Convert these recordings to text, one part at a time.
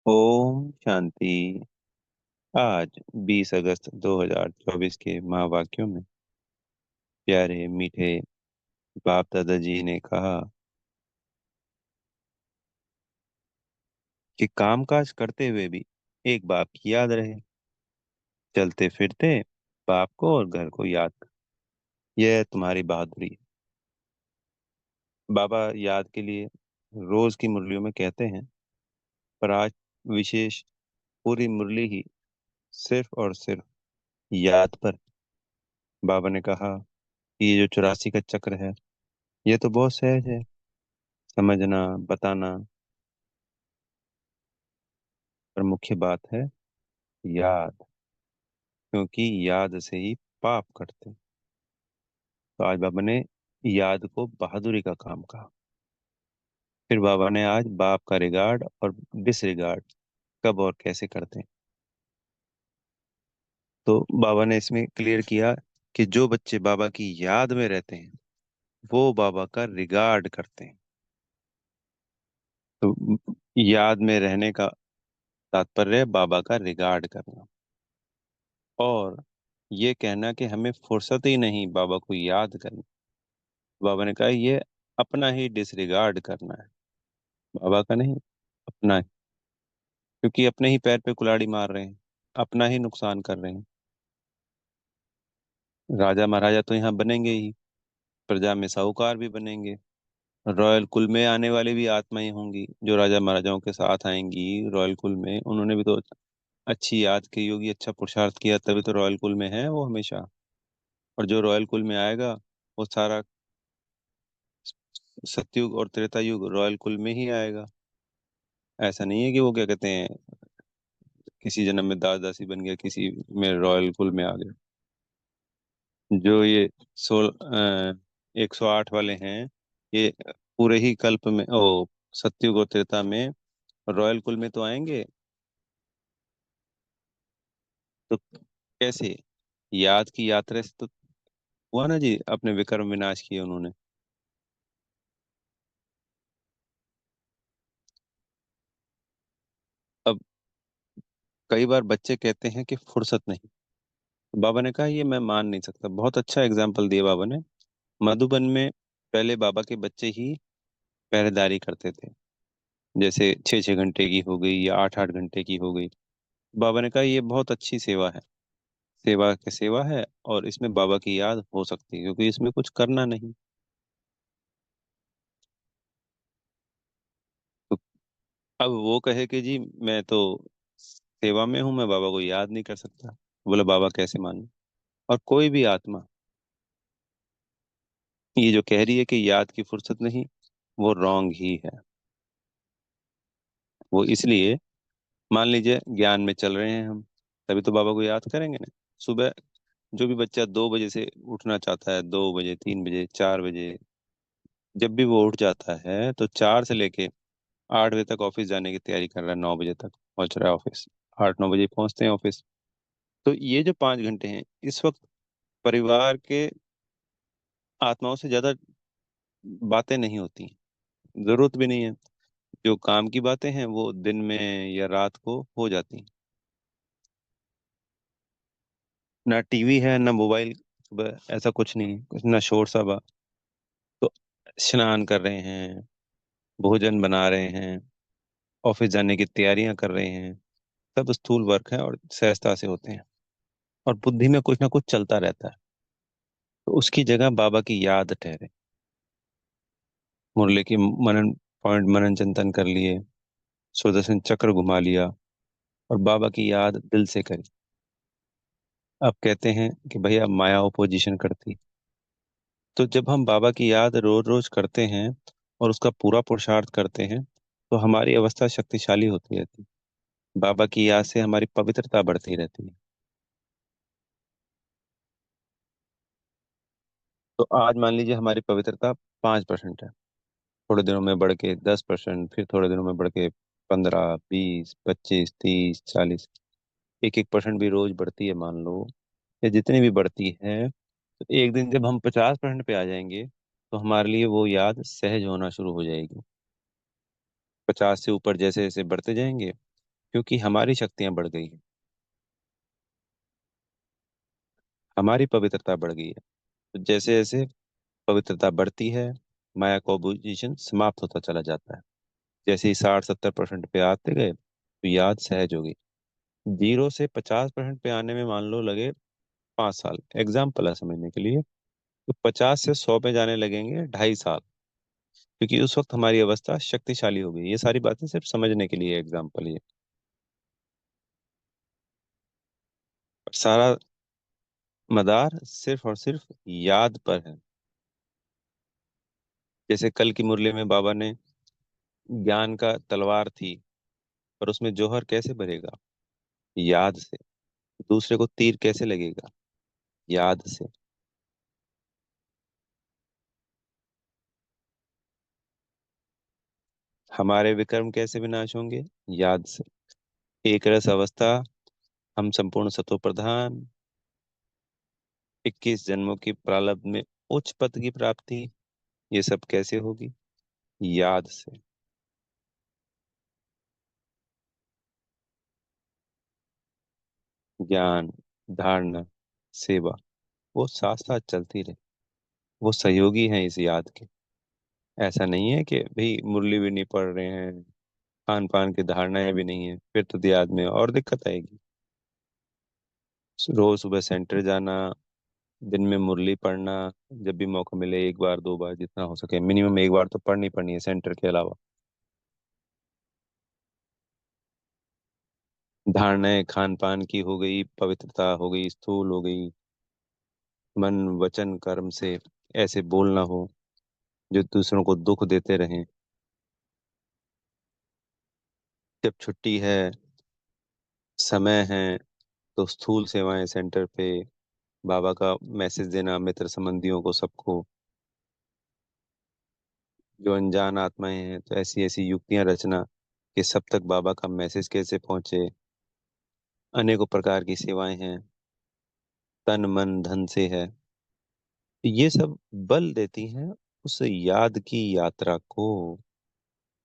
ओम शांति। आज 20 अगस्त 2024 के महावाक्यों में प्यारे मीठे बाप दादाजी ने कहा कि कामकाज करते हुए भी एक बाप की याद रहे। चलते फिरते बाप को और घर को याद कर। यह तुम्हारी बहादुरी है। बाबा याद के लिए रोज की मुरलियों में कहते हैं, पर आज विशेष पूरी मुरली ही सिर्फ और सिर्फ याद पर। बाबा ने कहा कि ये जो 84 का चक्र है, ये तो बहुत सहज है समझना, बताना, पर मुख्य बात है याद, क्योंकि याद से ही पाप कटते हैं। तो आज बाबा ने याद को बहादुरी का काम कहा। फिर बाबा ने आज बाप का रिगार्ड और डिसरिगार्ड कब और कैसे करते हैं। तो बाबा ने इसमें क्लियर किया कि जो बच्चे बाबा की याद में रहते हैं वो बाबा का रिगार्ड करते हैं। तो याद में रहने का तात्पर्य है बाबा का रिगार्ड करना। और ये कहना कि हमें फुर्सत ही नहीं बाबा को याद करनी, बाबा ने कहा ये अपना ही डिसरिगार्ड करना है, बाबा का नहीं, अपना ही। क्योंकि अपने ही पैर पे कुल्हाड़ी मार रहे हैं, अपना ही नुकसान कर रहे हैं। राजा महाराजा तो यहाँ बनेंगे ही, प्रजा में साहूकार भी बनेंगे। रॉयल कुल में आने वाली भी आत्माएं होंगी जो राजा महाराजाओं के साथ आएंगी। रॉयल कुल में उन्होंने भी तो अच्छी याद की होगी, अच्छा पुरुषार्थ किया, तभी तो रॉयल कुल में है वो हमेशा। और जो रॉयल कुल में आएगा वो सारा सतयुग और त्रेता युग रॉयल कुल में ही आएगा। ऐसा नहीं है कि वो क्या कहते हैं, किसी जन्म में दास दासी बन गया, किसी में रॉयल कुल में आ गया। जो ये 108 वाले हैं, ये पूरे ही कल्प में ओ सतयुग और त्रेता में रॉयल कुल में तो आएंगे। तो कैसे? याद की यात्रा से तो हुआ ना जी, अपने विक्रम विनाश किए उन्होंने। अब कई बार बच्चे कहते हैं कि फुर्सत नहीं। बाबा ने कहा ये मैं मान नहीं सकता। बहुत अच्छा एग्जाम्पल दिया बाबा ने। मधुबन में पहले बाबा के बच्चे ही पहरेदारी करते थे, जैसे 6-6 घंटे की हो गई या 8-8 घंटे की हो गई। बाबा ने कहा ये बहुत अच्छी सेवा है, सेवा के सेवा है, और इसमें बाबा की याद हो सकती है क्योंकि इसमें कुछ करना नहीं। तो अब वो कहे कि जी मैं तो सेवा में हूं, मैं बाबा को याद नहीं कर सकता, बोला बाबा कैसे मानूं। और कोई भी आत्मा ये जो कह रही है कि याद की फुर्सत नहीं, वो रॉन्ग ही है। वो इसलिए, मान लीजिए ज्ञान में चल रहे हैं हम, तभी तो बाबा को याद करेंगे ना। सुबह जो भी बच्चा 2 बजे से उठना चाहता है, 2 बजे, 3 बजे, 4 बजे, जब भी वो उठ जाता है तो 4 से लेके 8 बजे तक ऑफिस जाने की तैयारी कर रहा है, 9 बजे तक पहुंच रहा है ऑफिस, 8-9 बजे पहुंचते हैं ऑफिस। तो ये जो 5 घंटे हैं, इस वक्त परिवार के आत्माओं से ज्यादा बातें नहीं होती, जरूरत भी नहीं है। जो काम की बातें हैं वो दिन में या रात को हो जाती हैं। ना टीवी है ना मोबाइल, सुबह ऐसा कुछ नहीं है, कुछ ना शोर शराबा। तो स्नान कर रहे हैं, भोजन बना रहे हैं, ऑफिस जाने की तैयारियां कर रहे हैं, सब स्थूल वर्क है और सहजता से होते हैं। और बुद्धि में कुछ ना कुछ चलता रहता है। तो उसकी जगह बाबा की याद ठहरे। मुरली की मनन पॉइंट मनन चिंतन कर लिए, सुदर्शन चक्र घुमा लिया, और बाबा की याद दिल से करी। अब कहते हैं कि भैया माया ओपोजिशन करती। तो जब हम बाबा की याद रोज रोज करते हैं और उसका पूरा पुरुषार्थ करते हैं, तो हमारी अवस्था शक्तिशाली होती रहती है। बाबा की याद से हमारी पवित्रता बढ़ती रहती है। तो आज मान लीजिए हमारी पवित्रता 5% है, थोड़े दिनों में बढ़ के 10%, फिर थोड़े दिनों में बढ़ के 15, 20, 25, 30, 40, 1-1% भी रोज बढ़ती है मान लो, या जितनी भी बढ़ती है। तो एक दिन जब हम 50% पे आ जाएंगे तो हमारे लिए वो याद सहज होना शुरू हो जाएगी। 50 से ऊपर जैसे जैसे बढ़ते जाएंगे क्योंकि हमारी शक्तियां बढ़ गई हैं, हमारी पवित्रता बढ़ गई है। तो जैसे जैसे पवित्रता बढ़ती है, माया का पोजीशन समाप्त होता चला जाता है। जैसे ही 60-70% पे आते गए तो याद सहज हो गई। 0 से 50% पे आने में मान लो लगे 5 साल, एग्जाम्पल है समझने के लिए। तो 50 से 100 पे जाने लगेंगे 2.5 साल, क्योंकि उस वक्त हमारी अवस्था शक्तिशाली हो गई। ये सारी बातें सिर्फ समझने के लिए एग्जाम्पल ये। सारा मदार सिर्फ और सिर्फ याद पर है। जैसे कल की मुरली में बाबा ने ज्ञान का तलवार थी, पर उसमें जौहर कैसे भरेगा? याद से। दूसरे को तीर कैसे लगेगा? याद से। हमारे विक्रम कैसे विनाश होंगे? याद से। एक रस अवस्था, हम संपूर्ण सतो प्रधान, 21 जन्मों की प्रारब्ध में उच्च पद की प्राप्ति, ये सब कैसे होगी? याद से। ज्ञान, धारणा, सेवा, वो साथ साथ चलती रहे। वो सहयोगी हैं इस याद के। ऐसा नहीं है कि भाई मुरली भी नहीं पढ़ रहे हैं, खान पान की धारणाएं भी नहीं है, फिर तो याद में और दिक्कत आएगी। रोज सुबह सेंटर जाना, दिन में मुरली पढ़ना, जब भी मौका मिले 1 बार 2 बार जितना हो सके, मिनिमम 1 बार तो पढ़नी पड़नी है सेंटर के अलावा। धारणाएं खान पान की हो गई, पवित्रता हो गई, स्थूल हो गई, मन वचन कर्म से ऐसे बोलना हो जो दूसरों को दुख देते रहें। जब छुट्टी है, समय है, तो स्थूल सेवाएं सेंटर पे, बाबा का मैसेज देना मित्र संबंधियों को सबको। जो अनजान आत्माएं हैं तो ऐसी ऐसी युक्तियां रचना कि सब तक बाबा का मैसेज कैसे पहुंचे। अनेकों प्रकार की सेवाएं हैं, तन मन धन से है। ये सब बल देती हैं उस याद की यात्रा को।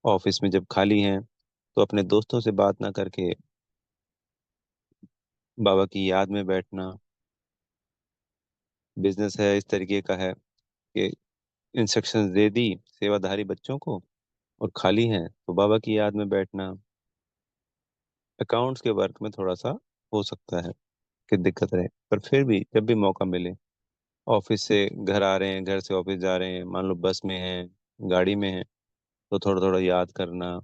ऑफिस में जब खाली हैं तो अपने दोस्तों से बात ना करके बाबा की याद में बैठना। बिजनेस है इस तरीके का है कि इंस्ट्रक्शंस दे दी सेवाधारी बच्चों को और खाली हैं तो बाबा की याद में बैठना। अकाउंट्स के वर्क में थोड़ा सा हो सकता है कि दिक्कत रहे, पर फिर भी जब भी मौका मिले, ऑफिस से घर आ रहे हैं, घर से ऑफिस जा रहे हैं, मान लो बस में हैं, गाड़ी में हैं, तो थोड़ा थोड़ा याद करना।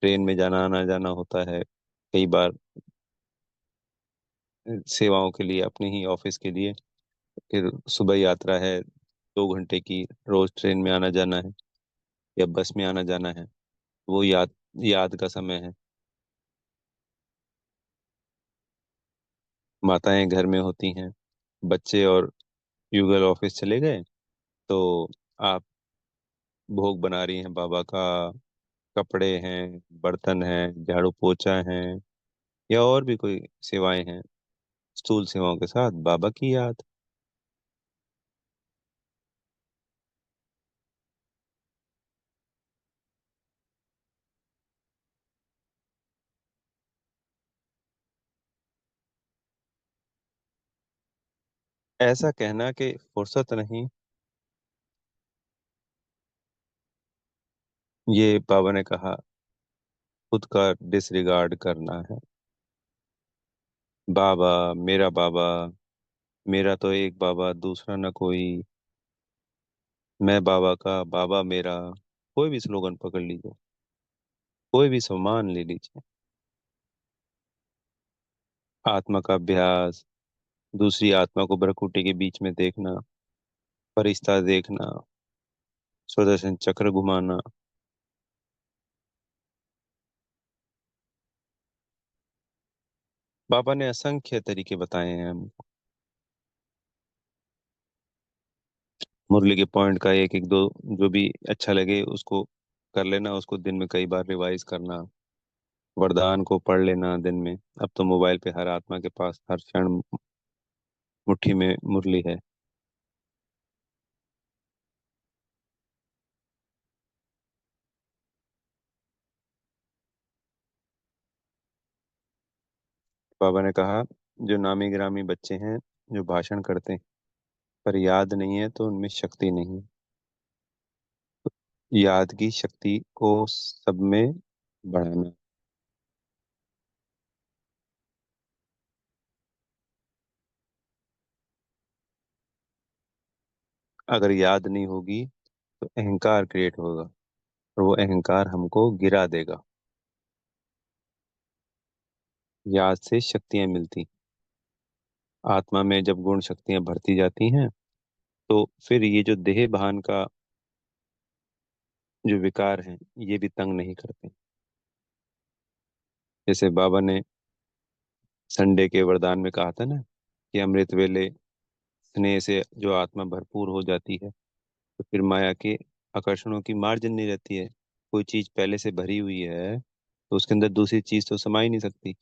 ट्रेन में जाना आना जाना होता है कई बार, सेवाओं के लिए, अपने ही ऑफिस के लिए। फिर सुबह यात्रा है 2 घंटे की, रोज ट्रेन में आना जाना है या बस में आना जाना है, वो याद याद का समय है। माताएं घर में होती हैं, बच्चे और युगल ऑफिस चले गए, तो आप भोग बना रही हैं बाबा का, कपड़े हैं, बर्तन हैं, झाड़ू पोछा है, या और भी कोई सेवाएं हैं, स्थूल सेवाओं के साथ बाबा की याद। ऐसा कहना कि फुर्सत नहीं, ये बाबा ने कहा, खुद का डिसरिगार्ड करना है। बाबा, मेरा बाबा, मेरा तो एक बाबा दूसरा न कोई, मैं बाबा का बाबा मेरा। कोई भी स्लोगन पकड़ लीजिए, कोई भी सम्मान ले लीजिए। आत्मा का अभ्यास, दूसरी आत्मा को भ्रकुटी के बीच में देखना, फरिश्ता देखना, सुदर्शन चक्र घुमाना। बाबा ने असंख्य तरीके बताए हैं हमको। मुरली के पॉइंट का एक एक दो जो भी अच्छा लगे उसको कर लेना, उसको दिन में कई बार रिवाइज करना। वरदान को पढ़ लेना दिन में। अब तो मोबाइल पे हर आत्मा के पास हर क्षण मुट्ठी में मुरली है। बाबा ने कहा, जो नामी गिरामी बच्चे हैं, जो भाषण करते हैं पर याद नहीं है, तो उनमें शक्ति नहीं है। याद की शक्ति को सब में बढ़ाना। अगर याद नहीं होगी तो अहंकार क्रिएट होगा, और वो अहंकार हमको गिरा देगा। याद से शक्तियां मिलती, आत्मा में जब गुण शक्तियां बढ़ती जाती हैं, तो फिर ये जो देह भान का जो विकार है, ये भी तंग नहीं करते। जैसे बाबा ने संडे के वरदान में कहा था ना, कि अमृत वेले स्नेह से जो आत्मा भरपूर हो जाती है, तो फिर माया के आकर्षणों की मार्जन नहीं रहती है। कोई चीज पहले से भरी हुई है, तो उसके अंदर दूसरी चीज तो समा ही नहीं सकती।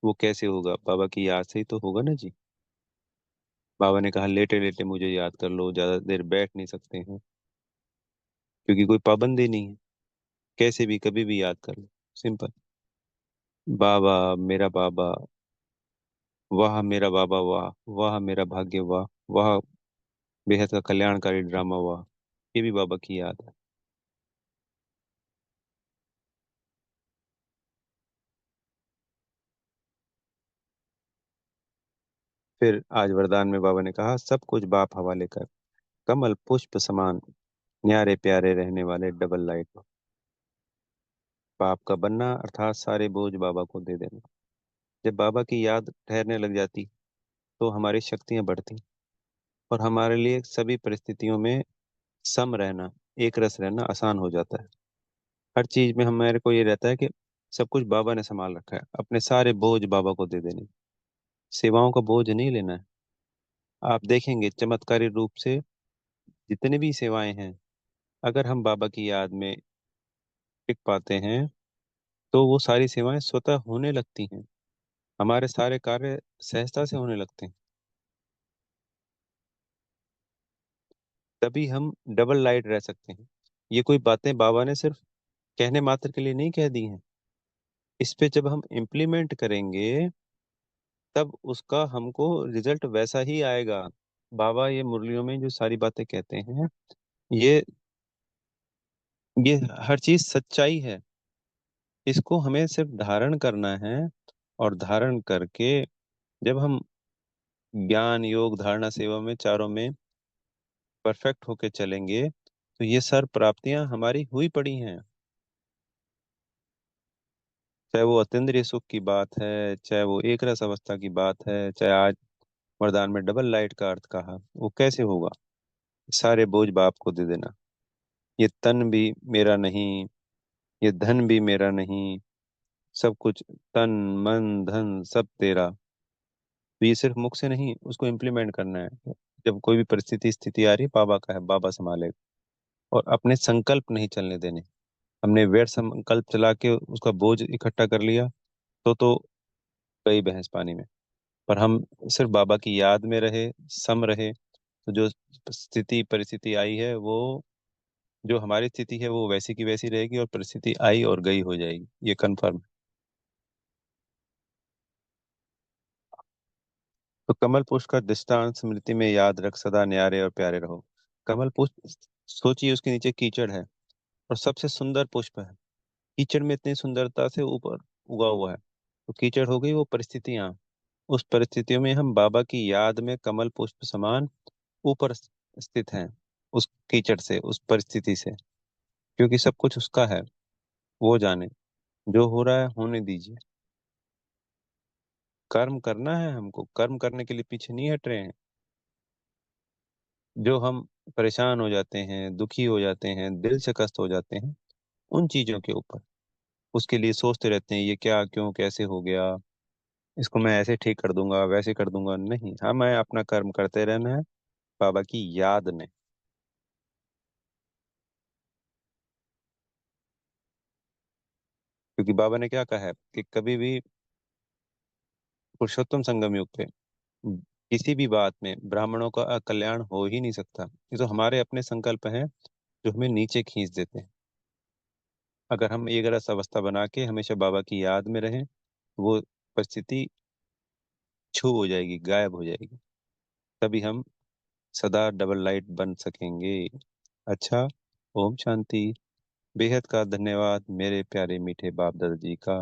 वो कैसे होगा? बाबा की याद से ही तो होगा ना जी। बाबा ने कहा, लेटे लेटे मुझे याद कर लो, ज्यादा देर बैठ नहीं सकते हैं, क्योंकि कोई पाबंदी नहीं है। कैसे भी कभी भी याद कर लो, सिंपल। बाबा, मेरा बाबा, वाह मेरा बाबा, वाह, वाह मेरा भाग्य, वाह, वाह बेहद का कल्याणकारी ड्रामा, वाह। ये भी बाबा की याद है। फिर आज वरदान में बाबा ने कहा, सब कुछ बाप हवाले कर, कमल पुष्प समान, न्यारे प्यारे रहने वाले डबल लाइट हो। बाप का बनना अर्थात सारे बोझ बाबा को दे देना। जब बाबा की याद ठहरने लग जाती, तो हमारी शक्तियां बढ़ती, और हमारे लिए सभी परिस्थितियों में सम रहना, एक रस रहना आसान हो जाता है। हर चीज में हमारे को ये रहता है कि सब कुछ बाबा ने संभाल रखा है, अपने सारे बोझ बाबा को दे देने। सेवाओं का बोझ नहीं लेना है। आप देखेंगे चमत्कारी रूप से जितने भी सेवाएं हैं, अगर हम बाबा की याद में टिक पाते हैं, तो वो सारी सेवाएं स्वतः होने लगती हैं। हमारे सारे कार्य सहजता से होने लगते हैं। तभी हम डबल लाइट रह सकते हैं। ये कोई बातें बाबा ने सिर्फ कहने मात्र के लिए नहीं कह दी हैं। इस पे जब हम इम्प्लीमेंट करेंगे, तब उसका हमको रिजल्ट वैसा ही आएगा। बाबा ये मुरलियों में जो सारी बातें कहते हैं, ये ये हर चीज सच्चाई है। इसको हमें सिर्फ धारण करना है, और धारण करके जब हम ज्ञान योग धारणा सेवा में चारों में परफेक्ट होके चलेंगे, तो ये सब प्राप्तियां हमारी हुई पड़ी हैं। चाहे वो अतीन्द्रिय सुख की बात है, चाहे वो एक रस अवस्था की बात है, चाहे आज वरदान में डबल लाइट का अर्थ कहा, वो कैसे होगा? सारे बोझ बाप को दे देना। ये तन भी मेरा नहीं, ये धन भी मेरा नहीं, सब कुछ तन मन धन सब तेरा। तो ये सिर्फ मुख से नहीं, उसको इम्प्लीमेंट करना है। जब कोई भी परिस्थिति स्थिति आ रही है, बाबा का है, बाबा संभालेगा। और अपने संकल्प नहीं चलने देने। हमने व्यर्थ संकल्प चला के उसका बोझ इकट्ठा कर लिया, तो गई भैंस पानी में। पर हम सिर्फ बाबा की याद में रहे, सम रहे, तो जो स्थिति परिस्थिति आई है, वो जो हमारी स्थिति है वो वैसी की वैसी रहेगी, और परिस्थिति आई और गई हो जाएगी, ये कन्फर्म। तो कमल पुष्प का दृष्टांत स्मृति में याद रख, सदा न्यारे और प्यारे रहो। कमल पुष्प, सोचिए उसके नीचे कीचड़ है, और सबसे सुंदर पुष्प है। कीचड़ में इतनी सुंदरता से ऊपर उगा हुआ है, तो कीचड़ हो गई वो परिस्थितियां। उस परिस्थितियों में हम बाबा की याद में कमल पुष्प समान ऊपर स्थित हैं, उस कीचड़ से, उस परिस्थिति से। क्योंकि सब कुछ उसका है, वो जाने। जो हो रहा है होने दीजिए। कर्म करना है हमको, कर्म करने के लिए पीछे नहीं हट रहे हैं। जो हम परेशान हो जाते हैं, दुखी हो जाते हैं, दिल शिकस्त हो जाते हैं, उन चीजों के ऊपर उसके लिए सोचते रहते हैं, ये क्या क्यों कैसे हो गया, इसको मैं ऐसे ठीक कर दूंगा वैसे कर दूंगा। नहीं, हमें अपना कर्म करते रहना है, बाबा की याद में। क्योंकि बाबा ने क्या कहा है, कि कभी भी पुरुषोत्तम संगम युग पे किसी भी बात में ब्राह्मणों का कल्याण हो ही नहीं सकता। ये तो हमारे अपने संकल्प हैं, जो हमें नीचे खींच देते हैं। अगर हम एक रस अवस्था बना के हमेशा बाबा की याद में रहें, वो परिस्थिति छू हो जाएगी, गायब हो जाएगी। तभी हम सदा डबल लाइट बन सकेंगे। अच्छा, ओम शांति। बेहद का धन्यवाद मेरे प्यारे मीठे बाप दादा जी का।